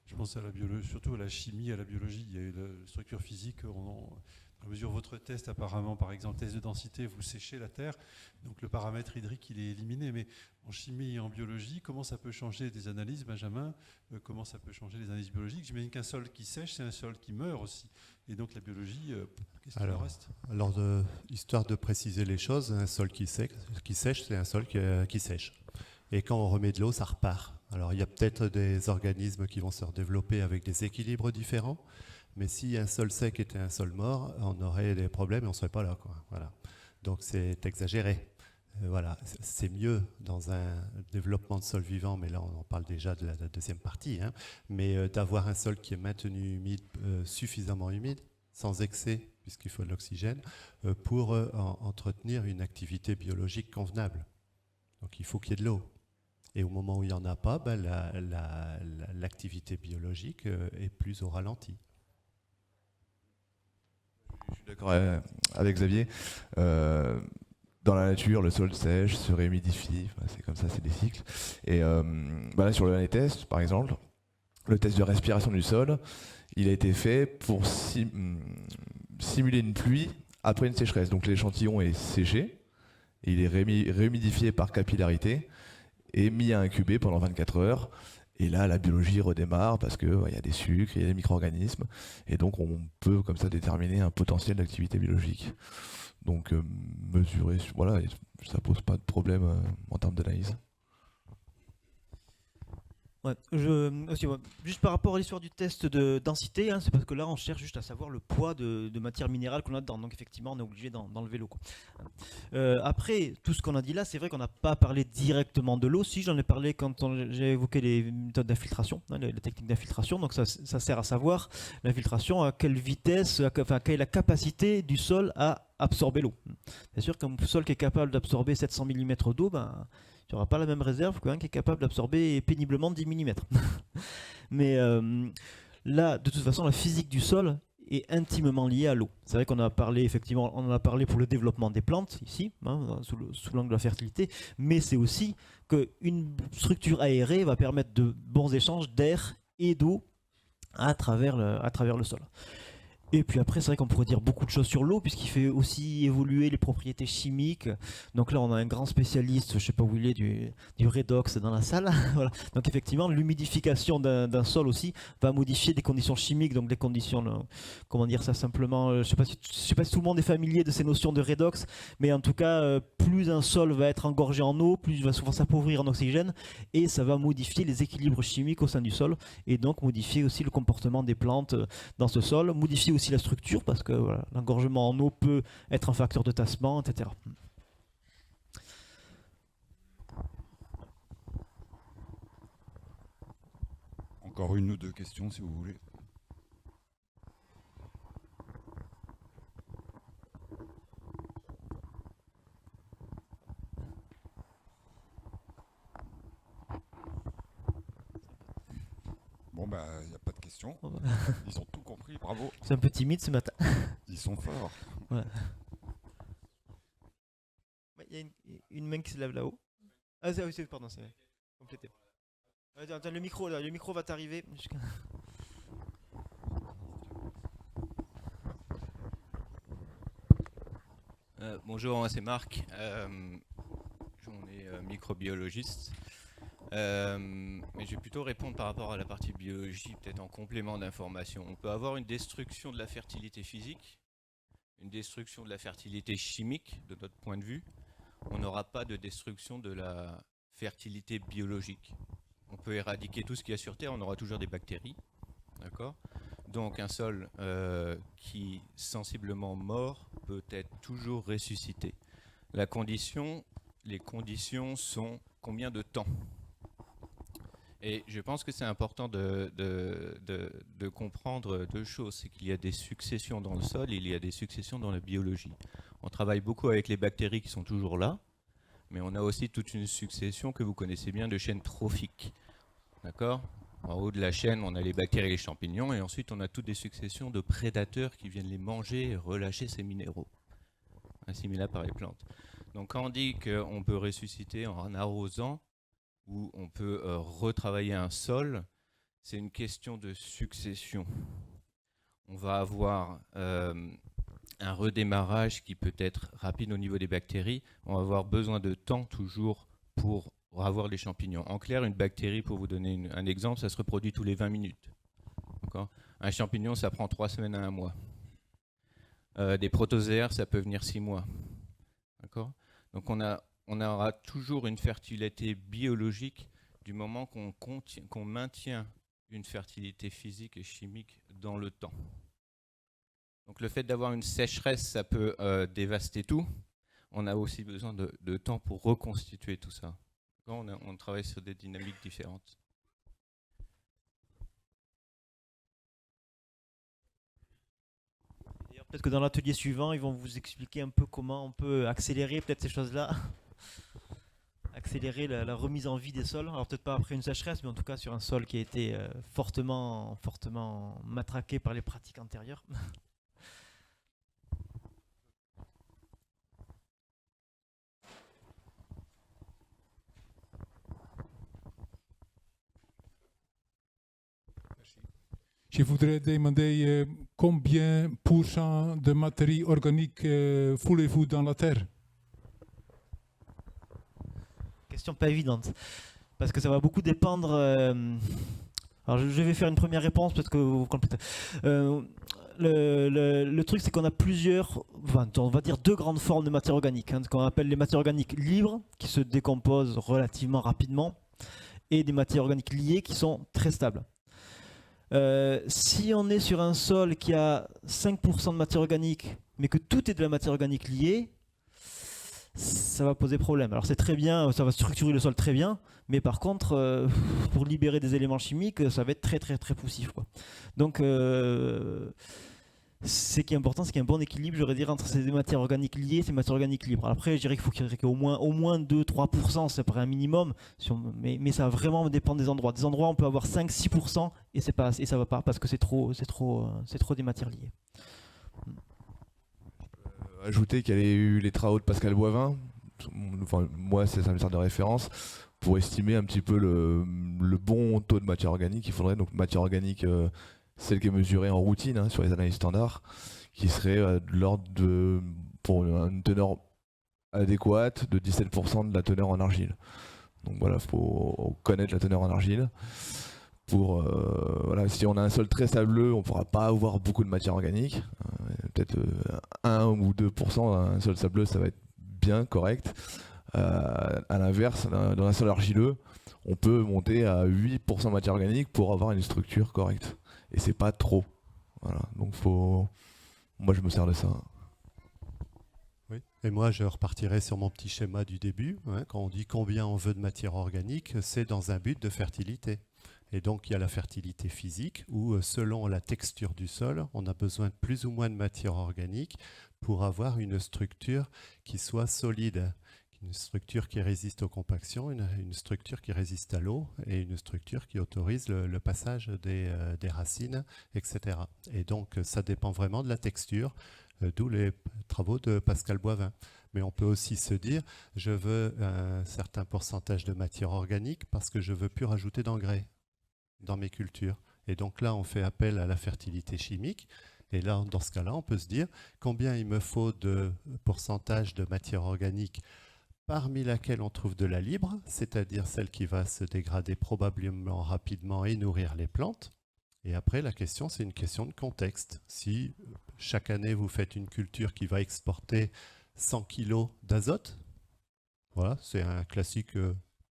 Je pense à la biologie, surtout à la chimie, à la biologie. Il y a eu la structure physique. Dans la mesure où votre test, apparemment, par exemple, test de densité, vous séchez la terre, donc le paramètre hydrique, il est éliminé. Mais en chimie et en biologie, comment ça peut changer des analyses, Benjamin? Comment ça peut changer les analyses biologiques? J'imagine qu'un sol qui sèche, c'est un sol qui meurt aussi. Et donc la biologie, qu'est-ce qu'il en reste? Alors, histoire de préciser les choses, un sol qui sèche, c'est un sol qui sèche. Et quand on remet de l'eau, ça repart. Alors il y a peut-être des organismes qui vont se redévelopper avec des équilibres différents, mais si un sol sec était un sol mort, on aurait des problèmes et on ne serait pas là, quoi. Voilà. Donc c'est exagéré. Voilà. C'est mieux dans un développement de sol vivant, mais là on parle déjà de la deuxième partie, hein, mais d'avoir un sol qui est maintenu humide, suffisamment humide, sans excès, puisqu'il faut de l'oxygène, pour entretenir une activité biologique convenable. Donc il faut qu'il y ait de l'eau. Et au moment où il n'y en a pas, ben l'activité biologique est plus au ralenti. Je suis d'accord avec Xavier. Dans la nature, le sol sèche, se réhumidifie, c'est comme ça, c'est des cycles. Et là, sur le dernier test, par exemple, le test de respiration du sol, il a été fait pour simuler une pluie après une sécheresse. Donc l'échantillon est séché, et il est réhumidifié par capillarité, et mis à incuber pendant 24 heures. Et là, la biologie redémarre parce qu'il y a des sucres, il y a des micro-organismes. Et donc, on peut comme ça déterminer un potentiel d'activité biologique. Donc, mesurer, voilà, ça pose pas de problème en termes d'analyse. Ouais, juste par rapport à l'histoire du test de densité, hein, c'est parce que là on cherche juste à savoir le poids de matière minérale qu'on a dedans, donc effectivement on est obligé d'enlever l'eau. Après, tout ce qu'on a dit là, c'est vrai qu'on n'a pas parlé directement de l'eau, si j'en ai parlé quand j'ai évoqué les méthodes d'infiltration, hein, les techniques d'infiltration, donc ça sert à savoir l'infiltration, à quelle vitesse, quelle est la capacité du sol à absorber l'eau. Bien sûr qu'un sol qui est capable d'absorber 700 mm d'eau, tu n'auras pas la même réserve qu'un qui est capable d'absorber péniblement 10 mm. Mais là, de toute façon, la physique du sol est intimement liée à l'eau. C'est vrai qu'on a parlé, effectivement, on en a parlé pour le développement des plantes, ici, hein, sous l'angle de la fertilité, mais c'est aussi qu'une structure aérée va permettre de bons échanges d'air et d'eau à travers le sol. Et puis après, c'est vrai qu'on pourrait dire beaucoup de choses sur l'eau, puisqu'il fait aussi évoluer les propriétés chimiques. Donc là, on a un grand spécialiste, je ne sais pas où il est, du redox dans la salle. Voilà. Donc effectivement, l'humidification d'un sol aussi va modifier des conditions chimiques, donc des conditions, comment dire ça simplement, je ne sais pas si tout le monde est familier de ces notions de redox, mais en tout cas, plus un sol va être engorgé en eau, plus il va souvent s'appauvrir en oxygène, et ça va modifier les équilibres chimiques au sein du sol, et donc modifier aussi le comportement des plantes dans ce sol, modifier aussi la structure, parce que voilà, l'engorgement en eau peut être un facteur de tassement, etc. Encore une ou deux questions si vous voulez. Bon bah il n'y a pas de questions. Ils ont tout compris, bravo. C'est un peu timide ce matin. Ils sont forts. Ouais. Il y a une main qui se lève là-haut. Ah oui, pardon, c'est complété. Attends, le micro va t'arriver. Bonjour, moi c'est Marc. On est microbiologiste. Mais je vais plutôt répondre par rapport à la partie biologie, peut-être en complément d'information. On peut avoir une destruction de la fertilité physique, une destruction de la fertilité chimique, de notre point de vue. On n'aura pas de destruction de la fertilité biologique. On peut éradiquer tout ce qu'il y a sur Terre, on aura toujours des bactéries. D'accord ? Donc un sol qui, sensiblement mort, peut être toujours ressuscité. Les conditions sont combien de temps ? Et je pense que c'est important de comprendre deux choses. C'est qu'il y a des successions dans le sol et il y a des successions dans la biologie. On travaille beaucoup avec les bactéries qui sont toujours là, mais on a aussi toute une succession que vous connaissez bien de chaînes trophiques. D'accord ? En haut de la chaîne, on a les bactéries et les champignons, et ensuite on a toutes des successions de prédateurs qui viennent les manger et relâcher ces minéraux, assimilés par les plantes. Donc quand on dit qu'on peut ressusciter en arrosant, ou on peut retravailler un sol, c'est une question de succession. On va avoir un redémarrage qui peut être rapide au niveau des bactéries. On va avoir besoin de temps toujours pour avoir les champignons. En clair, une bactérie, pour vous donner un exemple, ça se reproduit tous les 20 minutes. Un champignon, ça prend 3 semaines à 1 mois. Des protozoaires, ça peut venir 6 mois. Donc on aura toujours une fertilité biologique du moment qu'on maintient une fertilité physique et chimique dans le temps. Donc le fait d'avoir une sécheresse, ça peut dévaster tout. On a aussi besoin de temps pour reconstituer tout ça. On travaille sur des dynamiques différentes. Peut-être que dans l'atelier suivant, ils vont vous expliquer un peu comment on peut accélérer peut-être ces choses-là. Accélérer la remise en vie des sols. Alors peut-être pas après une sécheresse, mais en tout cas sur un sol qui a été fortement matraqué par les pratiques antérieures. Je voudrais demander combien % de matière organique foulez-vous dans la terre? Question pas évidente, parce que ça va beaucoup dépendre. Alors je vais faire une première réponse, peut-être que vous complétez. Le truc, c'est qu'on a plusieurs, on va dire 2 grandes formes de matière organique, ce qu'on appelle les matières organiques libres, qui se décomposent relativement rapidement, et des matières organiques liées qui sont très stables. Si on est sur un sol qui a 5% de matière organique, mais que tout est de la matière organique liée, ça va poser problème. Alors c'est très bien, ça va structurer le sol très bien, mais par contre, pour libérer des éléments chimiques, ça va être très très très poussif, quoi. Donc ce qui est important, c'est qu'il y ait un bon équilibre, j'aurais dire, entre ces matières organiques liées et ces matières organiques libres. Après, je dirais qu'il faut qu'il y ait au moins 2-3%, ça paraît un minimum, mais ça va vraiment dépendre des endroits. Des endroits, on peut avoir 5-6% et ça ne va pas, parce que c'est trop des matières liées. Ajouter qu'il y a eu les travaux de Pascal Boivin, enfin, moi ça me sert de référence, pour estimer un petit peu le bon taux de matière organique. Il faudrait donc matière organique, celle qui est mesurée en routine sur les analyses standards, qui serait de l'ordre de, pour une teneur adéquate, de 17% de la teneur en argile. Donc voilà, il faut connaître la teneur en argile. Voilà, si on a un sol très sableux, on ne pourra pas avoir beaucoup de matière organique. Peut-être 1 ou 2%, un sol sableux, ça va être bien correct. À l'inverse, dans un sol argileux, on peut monter à 8% de matière organique pour avoir une structure correcte. Et c'est pas trop. Voilà. Donc Donc moi je me sers de ça. Oui. Et moi, je repartirai sur mon petit schéma du début. Hein, quand on dit combien on veut de matière organique, c'est dans un but de fertilité. Et donc, il y a la fertilité physique, où selon la texture du sol, on a besoin de plus ou moins de matière organique pour avoir une structure qui soit solide. Une structure qui résiste aux compactions, une structure qui résiste à l'eau et une structure qui autorise le passage des racines, etc. Et donc, ça dépend vraiment de la texture, d'où les travaux de Pascal Boivin. Mais on peut aussi se dire, je veux un certain pourcentage de matière organique parce que je ne veux plus rajouter d'engrais dans mes cultures. Et donc là, on fait appel à la fertilité chimique. Et là, dans ce cas-là, on peut se dire combien il me faut de pourcentage de matière organique parmi laquelle on trouve de la libre, c'est-à-dire celle qui va se dégrader probablement rapidement et nourrir les plantes. Et après, la question, c'est une question de contexte. Si chaque année, vous faites une culture qui va exporter 100 kg d'azote, voilà, c'est un classique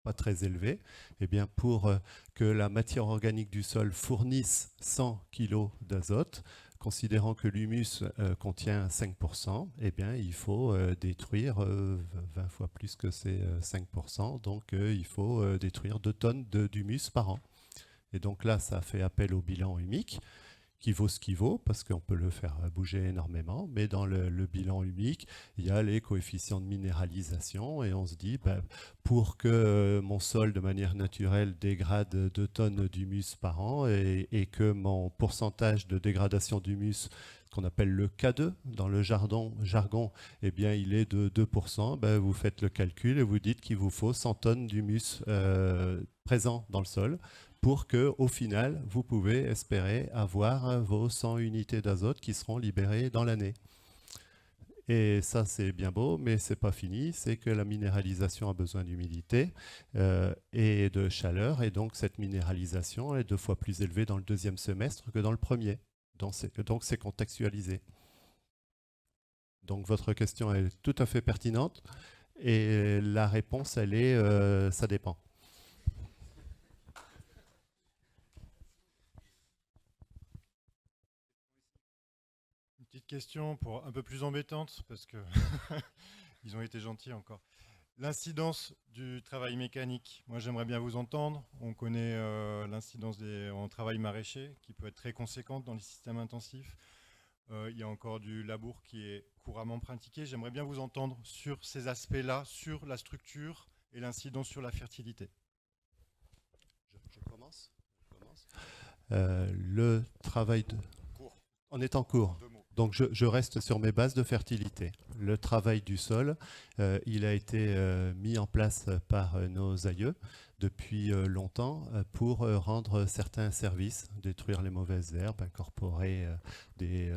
pas très élevé, eh bien pour que la matière organique du sol fournisse 100 kg d'azote, considérant que l'humus contient 5%, eh bien, il faut détruire 20 fois plus que ces 5%. Donc, il faut détruire 2 tonnes d'humus par an. Et donc là, ça fait appel au bilan humique, qui vaut ce qu'il vaut, parce qu'on peut le faire bouger énormément. Mais dans le bilan humique, il y a les coefficients de minéralisation. Et on se dit, pour que mon sol, de manière naturelle, dégrade 2 tonnes d'humus par an et que mon pourcentage de dégradation d'humus, qu'on appelle le K2 dans le jargon, eh bien, il est de 2%, vous faites le calcul et vous dites qu'il vous faut 100 tonnes d'humus présent dans le sol pour qu'au final, vous pouvez espérer avoir vos 100 unités d'azote qui seront libérées dans l'année. Et ça, c'est bien beau, mais ce n'est pas fini. C'est que la minéralisation a besoin d'humidité et de chaleur. Et donc, cette minéralisation est 2 fois plus élevée dans le 2e semestre que dans le premier. Donc, c'est contextualisé. Donc, votre question est tout à fait pertinente. Et la réponse, elle est ça dépend. Petite question pour un peu plus embêtante, parce que ils ont été gentils encore. L'incidence du travail mécanique. Moi, j'aimerais bien vous entendre. On connaît l'incidence en travail maraîcher, qui peut être très conséquente dans les systèmes intensifs. Il y a encore du labour qui est couramment pratiqué. J'aimerais bien vous entendre sur ces aspects-là, sur la structure et l'incidence sur la fertilité. Je commence. Le travail de... On est en cours. Donc je reste sur mes bases de fertilité. Le travail du sol, il a été mis en place par nos aïeux depuis longtemps pour rendre certains services, détruire les mauvaises herbes, incorporer des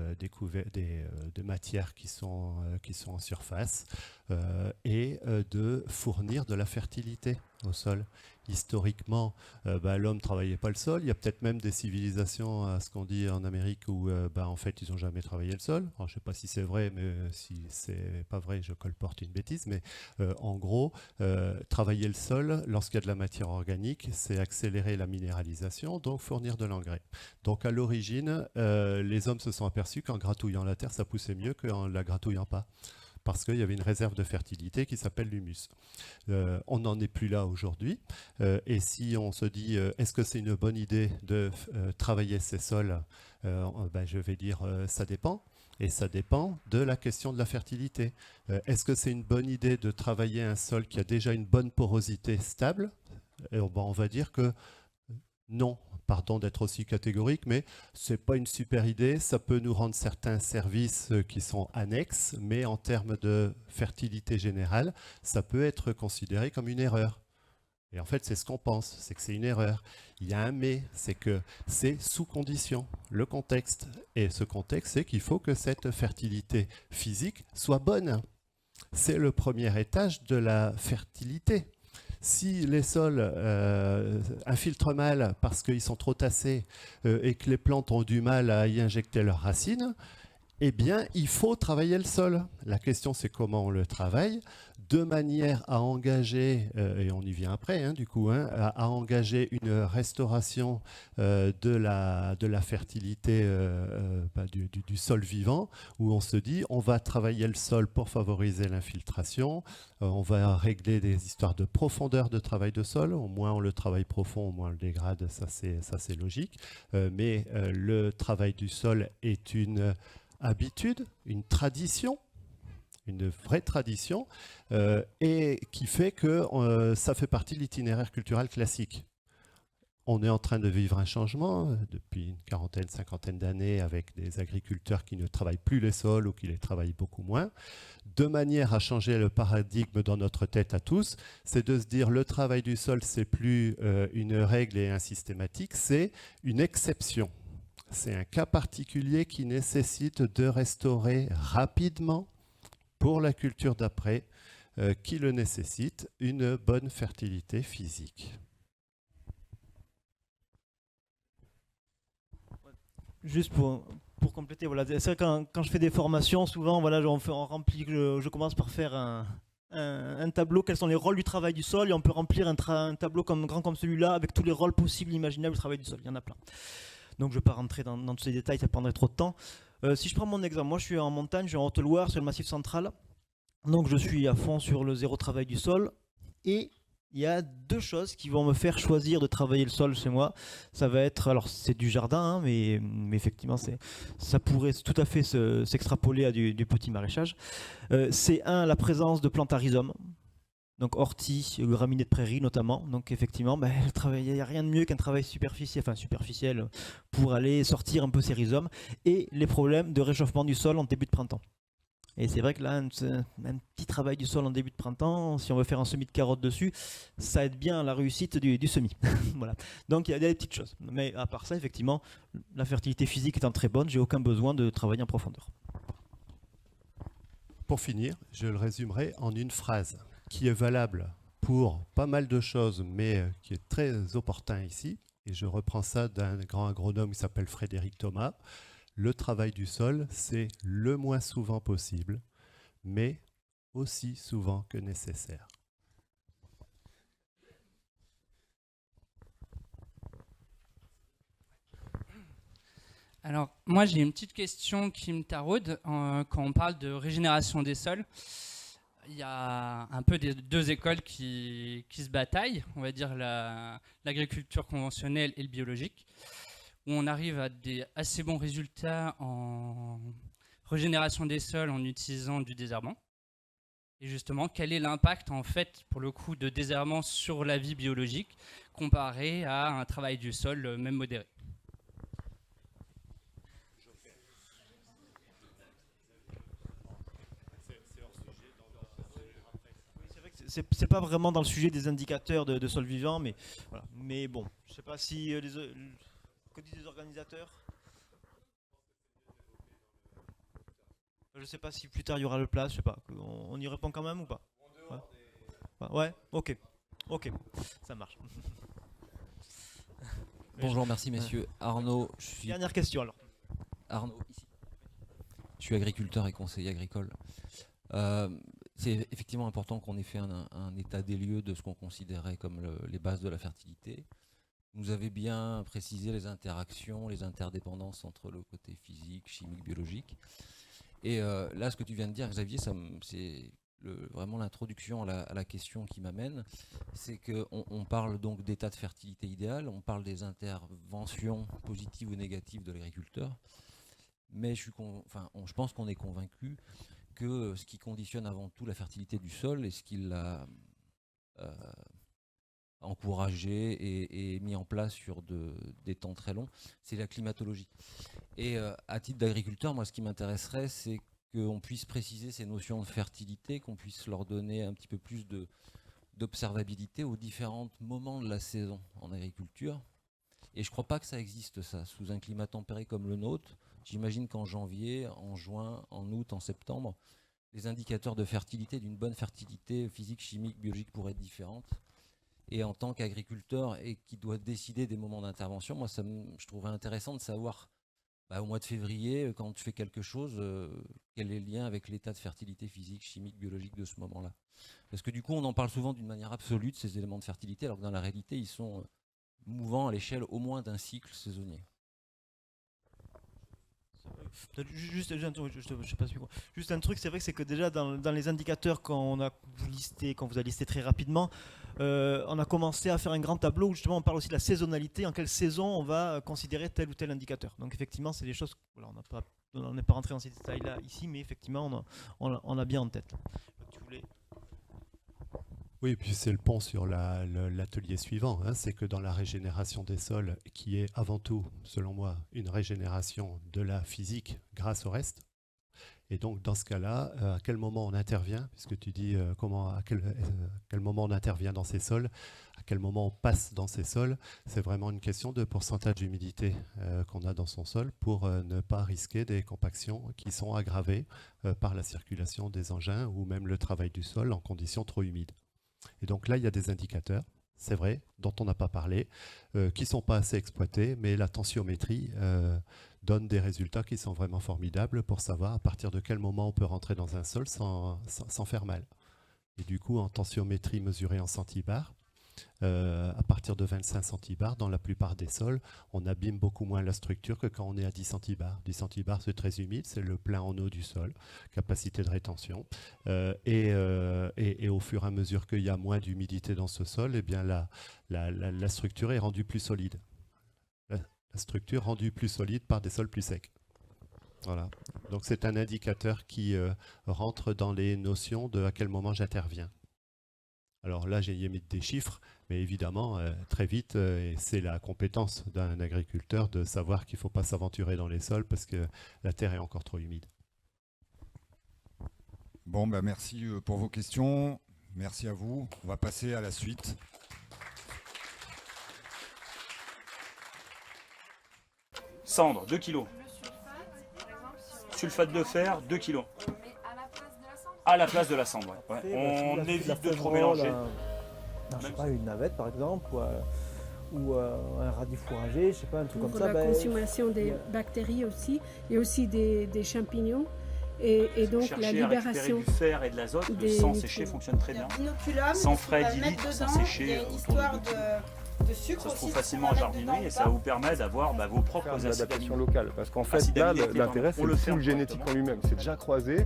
matières qui sont en surface et de fournir de la fertilité au sol. Historiquement, l'homme ne travaillait pas le sol. Il y a peut-être même des civilisations, à ce qu'on dit en Amérique, où en fait, ils n'ont jamais travaillé le sol. Alors, je ne sais pas si c'est vrai, mais si c'est pas vrai, je colporte une bêtise. Mais en gros, travailler le sol, lorsqu'il y a de la matière organique, c'est accélérer la minéralisation, donc fournir de l'engrais. Donc à l'origine, les hommes se sont aperçus qu'en gratouillant la terre, ça poussait mieux qu'en la gratouillant pas, parce qu'il y avait une réserve de fertilité qui s'appelle l'humus. On n'en est plus là aujourd'hui. Et si on se dit, est-ce que c'est une bonne idée de travailler ces sols, je vais dire, ça dépend. Et ça dépend de la question de la fertilité. Est-ce que c'est une bonne idée de travailler un sol qui a déjà une bonne porosité stable? On va dire que non. Pardon d'être aussi catégorique, mais ce n'est pas une super idée. Ça peut nous rendre certains services qui sont annexes, mais en termes de fertilité générale, ça peut être considéré comme une erreur. Et en fait, c'est ce qu'on pense, c'est que c'est une erreur. Il y a un mais, c'est que c'est sous condition, le contexte. Et ce contexte, c'est qu'il faut que cette fertilité physique soit bonne. C'est le premier étage de la fertilité. Si les sols infiltrent mal parce qu'ils sont trop tassés et que les plantes ont du mal à y injecter leurs racines, eh bien, il faut travailler le sol. La question, c'est comment on le travaille, de manière à engager, et on y vient après, du coup, à engager une restauration de la fertilité du sol vivant, où on se dit, on va travailler le sol pour favoriser l'infiltration, on va régler des histoires de profondeur de travail de sol. Au moins on le travaille profond, au moins on le dégrade, ça c'est logique. Mais le travail du sol est une habitude, une tradition, une vraie tradition, et qui fait que ça fait partie de l'itinéraire culturel classique. On est en train de vivre un changement depuis une quarantaine, cinquantaine d'années avec des agriculteurs qui ne travaillent plus les sols ou qui les travaillent beaucoup moins. De manière à changer le paradigme dans notre tête à tous, c'est de se dire le travail du sol, c'est plus une règle et un systématique, c'est une exception. C'est un cas particulier qui nécessite de restaurer rapidement, pour la culture d'après, qui le nécessite, une bonne fertilité physique. Juste pour compléter, voilà, c'est vrai que quand je fais des formations, souvent, voilà, je commence par faire un tableau, quels sont les rôles du travail du sol, et on peut remplir un tableau grand comme celui-là, avec tous les rôles possibles, imaginables du travail du sol. Il y en a plein. Donc je ne vais pas rentrer dans tous ces détails, ça prendrait trop de temps. Si je prends mon exemple, moi je suis en montagne, je suis en Haute-Loire, sur le Massif central. Donc je suis à fond sur le zéro travail du sol, et il y a deux choses qui vont me faire choisir de travailler le sol chez moi. Ça va être, alors c'est du jardin, mais effectivement ça pourrait tout à fait s'extrapoler à du petit maraîchage. C'est la présence de plantes à rhizome, donc orties, graminées de prairie notamment. Donc effectivement, il n'y a rien de mieux qu'un travail superficiel pour aller sortir un peu ces rhizomes, et les problèmes de réchauffement du sol en début de printemps. Et c'est vrai que là, un petit travail du sol en début de printemps, si on veut faire un semis de carottes dessus, ça aide bien à la réussite du semis. Voilà. Donc il y a des petites choses. Mais à part ça, effectivement, la fertilité physique étant très bonne, j'ai aucun besoin de travailler en profondeur. Pour finir, je le résumerai en une phrase qui est valable pour pas mal de choses, mais qui est très opportun ici. Et je reprends ça d'un grand agronome qui s'appelle Frédéric Thomas. Le travail du sol, c'est le moins souvent possible, mais aussi souvent que nécessaire. Alors, moi, j'ai une petite question qui me taraude quand on parle de régénération des sols. Il y a un peu des deux écoles qui se bataillent, on va dire l'agriculture conventionnelle et le biologique, où on arrive à des assez bons résultats en régénération des sols en utilisant du désherbant. Et justement, quel est l'impact, en fait, pour le coup, de désherbant sur la vie biologique comparé à un travail du sol même modéré? C'est pas vraiment dans le sujet des indicateurs de sol vivant, mais voilà. Mais bon, je sais pas si que disent les organisateurs. Je sais pas si plus tard il y aura le place, je sais pas. On y répond quand même ou pas? Ouais, ok, ça marche. Bonjour, merci messieurs. Arnaud, Dernière question alors. Arnaud, ici. Je suis agriculteur et conseiller agricole. C'est effectivement important qu'on ait fait un état des lieux de ce qu'on considérait comme les bases de la fertilité. Vous avez bien précisé les interactions, les interdépendances entre le côté physique, chimique, biologique. Et là, ce que tu viens de dire, Xavier, c'est vraiment l'introduction à la question qui m'amène. C'est qu'on parle donc d'état de fertilité idéal, on parle des interventions positives ou négatives de l'agriculteur, mais je pense qu'on est convaincu que ce qui conditionne avant tout la fertilité du sol et ce qui l'a encouragé et mis en place sur des temps très longs, c'est la climatologie. Et à titre d'agriculteur, moi ce qui m'intéresserait, c'est qu'on puisse préciser ces notions de fertilité, qu'on puisse leur donner un petit peu plus d'observabilité aux différents moments de la saison en agriculture. Et je ne crois pas que ça existe, ça, sous un climat tempéré comme le nôtre. J'imagine qu'en janvier, en juin, en août, en septembre, les indicateurs de fertilité, d'une bonne fertilité physique, chimique, biologique pourraient être différentes. Et en tant qu'agriculteur et qui doit décider des moments d'intervention, moi je trouverais intéressant de savoir au mois de février, quand tu fais quelque chose, quel est le lien avec l'état de fertilité physique, chimique, biologique de ce moment-là? Parce que du coup, on en parle souvent d'une manière absolue de ces éléments de fertilité, alors que dans la réalité, ils sont mouvants à l'échelle au moins d'un cycle saisonnier. Juste un truc, c'est vrai que c'est que déjà dans les indicateurs quand vous a listé très rapidement, on a commencé à faire un grand tableau où justement on parle aussi de la saisonnalité, en quelle saison on va considérer tel ou tel indicateur. Donc effectivement c'est des choses, voilà, on n'est pas rentré dans ces détails-là ici, mais effectivement on a bien en tête. Tu voulais... Oui, et puis c'est le pont sur l'atelier suivant, hein, c'est que dans la régénération des sols, qui est avant tout, selon moi, une régénération de la physique grâce au reste, et donc dans ce cas-là, à quel moment on intervient, puisque tu dis à quel moment on intervient dans ces sols, à quel moment on passe dans ces sols, c'est vraiment une question de pourcentage d'humidité qu'on a dans son sol pour ne pas risquer des compactions qui sont aggravées par la circulation des engins ou même le travail du sol en conditions trop humides. Et donc là, il y a des indicateurs, c'est vrai, dont on n'a pas parlé, qui ne sont pas assez exploités, mais la tensiométrie donne des résultats qui sont vraiment formidables pour savoir à partir de quel moment on peut rentrer dans un sol sans faire mal. Et du coup, en tensiométrie mesurée en centibars, à partir de 25 centibars, dans la plupart des sols, on abîme beaucoup moins la structure que quand on est à 10 centibars. 10 centibars, c'est très humide, c'est le plein en eau du sol, capacité de rétention. Et au fur et à mesure qu'il y a moins d'humidité dans ce sol, eh bien la structure est rendue plus solide. La structure rendue plus solide par des sols plus secs. Voilà. Donc c'est un indicateur qui rentre dans les notions de à quel moment j'interviens. Alors là, j'ai mis des chiffres, mais évidemment, très vite, c'est la compétence d'un agriculteur de savoir qu'il ne faut pas s'aventurer dans les sols parce que la terre est encore trop humide. Bon, ben merci pour vos questions. Merci à vous. On va passer à la suite. Cendre, 2 kg. Sulfate de fer, 2 kg. À la place de la cendre, ouais. On évite de trop mélanger. Je sais pas, une navette par exemple, ou un radis fourragé, je sais pas, un truc comme ça. Pour la consommation des bactéries aussi, et aussi des champignons. Et donc la libération à récupérer du fer et de l'azote, le sang séché fonctionne très bien. Sans frais 10 litres, sans séché, de sucre ça se trouve facilement en jardinerie et ça vous permet d'avoir vos propres adaptations locales. Parce qu'en fait, là, l'intérêt, c'est le pool génétique en lui-même. C'est déjà croisé.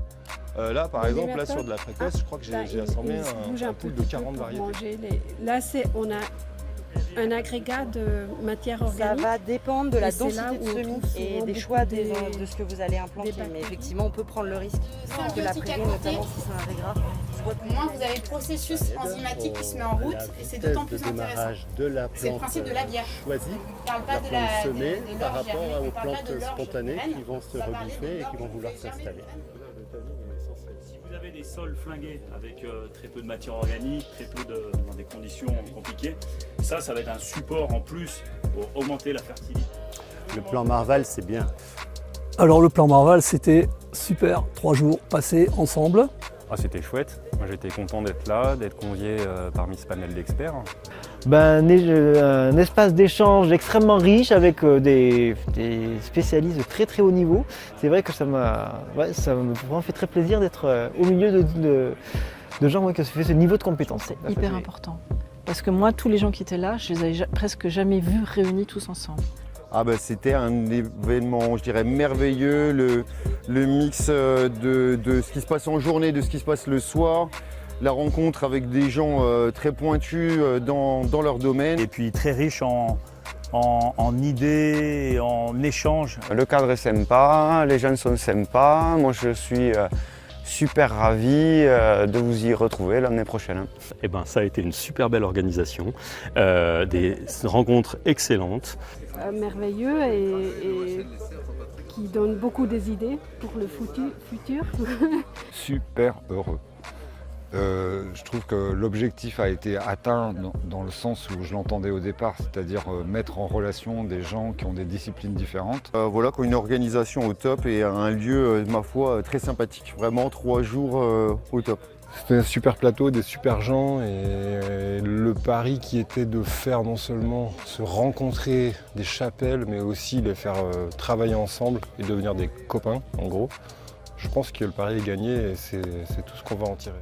Là, par exemple, là, sur de la précoce, je crois que j'ai assemblé un pool de 40 variétés. Là, on a un agrégat de matière organique. Ça va dépendre de la densité de semis et des choix de ce que vous allez implanter. Mais effectivement, on peut prendre le risque de la prairie, notamment si c'est un régras. Au moins, vous avez le processus enzymatique qui se met en route et c'est d'autant plus intéressant. C'est le principe de la bière. Choisie, la plante semée par rapport aux plantes spontanées qui vont se rebiffer et qui vont vouloir s'installer. Si vous avez des sols flingués avec très peu de matière organique, très peu dans des conditions compliquées, ça va être un support en plus pour augmenter la fertilité. Le plan Marval, c'est bien. Alors le plan Marval, c'était super, 3 jours passés ensemble. Ah, c'était chouette, moi j'étais content d'être là, d'être convié parmi ce panel d'experts. Un espace d'échange extrêmement riche avec des spécialistes de très très haut niveau. C'est vrai que ça m'a vraiment fait très plaisir d'être au milieu de gens qui ont fait ce niveau de compétence. C'est hyper important. Parce que moi, tous les gens qui étaient là, je les avais presque jamais vus réunis tous ensemble. C'était un événement, je dirais, merveilleux, le mix de ce qui se passe en journée, de ce qui se passe le soir, la rencontre avec des gens très pointus dans leur domaine. Et puis très riche en idées, en échanges. Le cadre est sympa, les gens sont sympas, moi je suis super ravi de vous y retrouver l'année prochaine. Ça a été une super belle organisation, des rencontres excellentes. Merveilleux et qui donne beaucoup des idées pour le futur. Super heureux. Je trouve que l'objectif a été atteint dans le sens où je l'entendais au départ, c'est-à-dire mettre en relation des gens qui ont des disciplines différentes. Voilà, une organisation au top et un lieu, ma foi, très sympathique. Vraiment 3 jours au top. C'était un super plateau, des super gens et le pari qui était de faire non seulement se rencontrer des chapelles mais aussi les faire travailler ensemble et devenir des copains en gros. Je pense que le pari est gagné et c'est tout ce qu'on va en tirer.